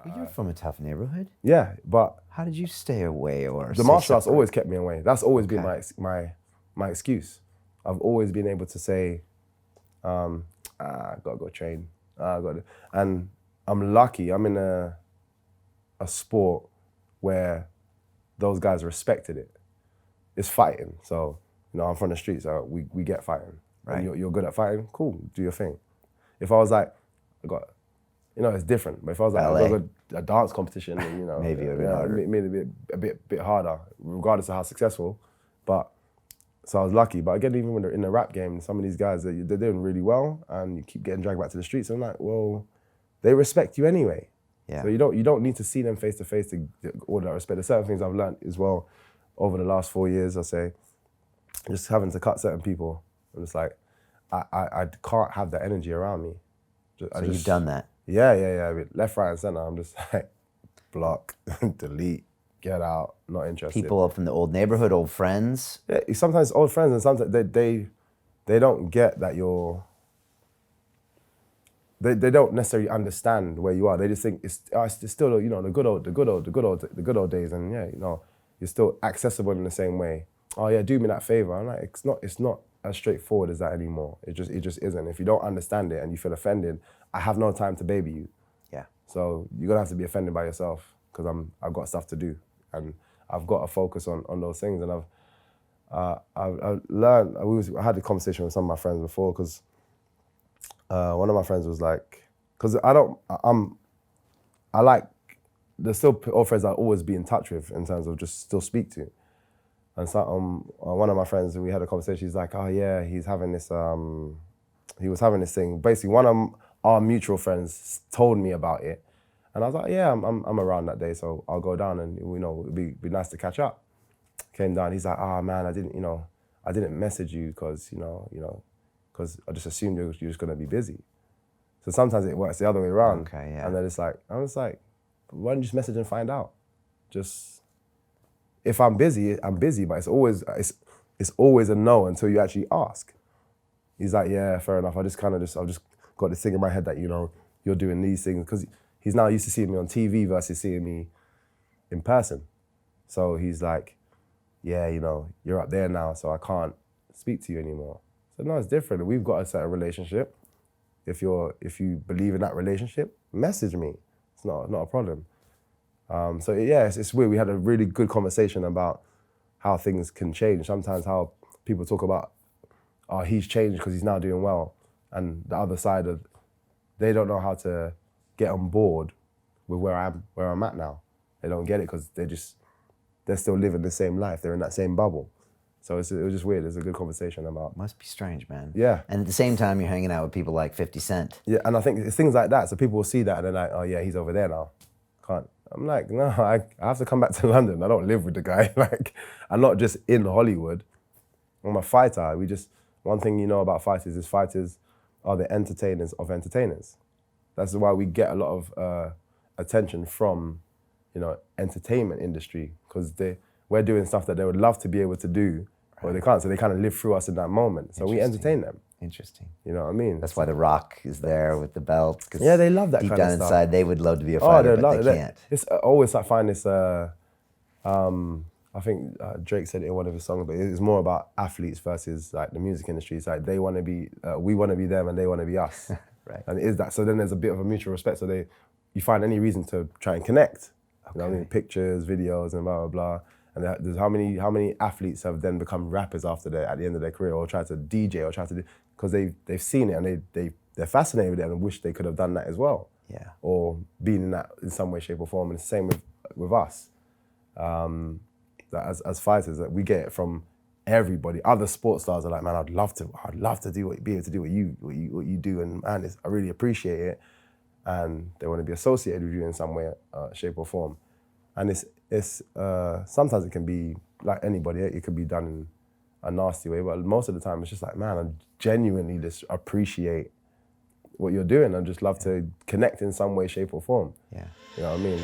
But you're from a tough neighborhood. Yeah, but how did you stay away or the martial arts always kept me away. That's always been my excuse. I've always been able to say, I gotta go train. And I'm lucky. I'm in a sport where those guys respected it. It's fighting, so I'm from the streets. So we get fighting. Right. And you're good at fighting. Cool, do your thing. If I was like, it's different. But if I was like, I go to a dance competition, maybe a bit harder, regardless of how successful. But so I was lucky. But again, even when they're in the rap game, some of these guys they're doing really well, and you keep getting dragged back to the streets. I'm like, well, they respect you anyway. Yeah. So you don't need to see them face to face to get all that respect. There's certain things I've learned as well over the last 4 years. I say, just having to cut certain people. I'm just like, I can't have that energy around me. You've done that? Yeah. Left, right, and center. I'm just like, block, delete, get out, not interested. People from the old neighborhood, old friends? Yeah, sometimes old friends, and sometimes they don't get that you're. They don't necessarily understand where you are. They just think it's still the good old days, and you're still accessible in the same way. Oh yeah, do me that favor. I'm like, it's not as straightforward as that anymore. It just isn't. If you don't understand it and you feel offended, I have no time to baby you. Yeah. So you're gonna have to be offended by yourself because I've got stuff to do and I've got to focus on those things. And I've learned. I had a conversation with some of my friends before because one of my friends was like, because there's still old friends I always be in touch with in terms of just still speak to. And so one of my friends, we had a conversation, he's like, oh yeah, he was having this thing. Basically, one of our mutual friends told me about it. And I was like, yeah, I'm around that day, so I'll go down and it'd be nice to catch up. Came down, he's like, oh man, I didn't message you because because I just assumed you're just gonna be busy. So sometimes it works the other way around. Okay, yeah. And then I'm just like, why don't you just message and find out? If I'm busy, I'm busy, but it's always a no until you actually ask. He's like, yeah, fair enough. I've just got this thing in my head that you're doing these things because he's now used to seeing me on TV versus seeing me in person. So he's like, yeah, you're up there now, so I can't speak to you anymore. So no, it's different. We've got a certain relationship. If you believe in that relationship, message me. It's not a problem. So yeah, it's weird. We had a really good conversation about how things can change. Sometimes how people talk about, oh, he's changed because he's now doing well. And the other side of, they don't know how to get on board with where I'm at now. They don't get it because they're still living the same life. They're in that same bubble. So it was just weird. It's a good conversation about. Must be strange, man. Yeah. And at the same time, you're hanging out with people like 50 Cent. Yeah, and I think it's things like that. So people will see that and they're like, oh yeah, he's over there now. Can't. I'm like, no, I have to come back to London. I don't live with the guy. I'm not just in Hollywood. I'm a fighter. One thing you know about fighters is fighters are the entertainers of entertainers. That's why we get a lot of attention from, entertainment industry because we're doing stuff that they would love to be able to do, but they can't. So they kind of live through us in that moment. So we entertain them. Interesting. You know what I mean? That's why The Rock is there with the belt. Yeah, they love that kind of stuff. Deep down inside, they would love to be a fighter, but they can't. It's always I find this. I think Drake said it in one of his songs, but it's more about athletes versus like the music industry. It's like they want to be, we want to be them, and they want to be us. Right. And it is that. So then there's a bit of a mutual respect. So you find any reason to try and connect. Okay. You know what I mean? Pictures, videos, and blah blah blah. And there's how many athletes have then become rappers at the end of their career, or try to DJ, or try to do, because they've seen it and they're fascinated with it and wish they could have done that as well. Yeah. Or been in that in some way, shape, or form. And it's the same with us. That as fighters, that we get it from everybody. Other sports stars are like, man, I'd love to be able to do what you do, and man, I really appreciate it. And they want to be associated with you in some way, shape, or form. And it's sometimes it can be like anybody. It could be done in a nasty way, but most of the time it's just like, man, I genuinely just appreciate what you're doing. I just love to connect in some way, shape, or form. Yeah. You know what I mean?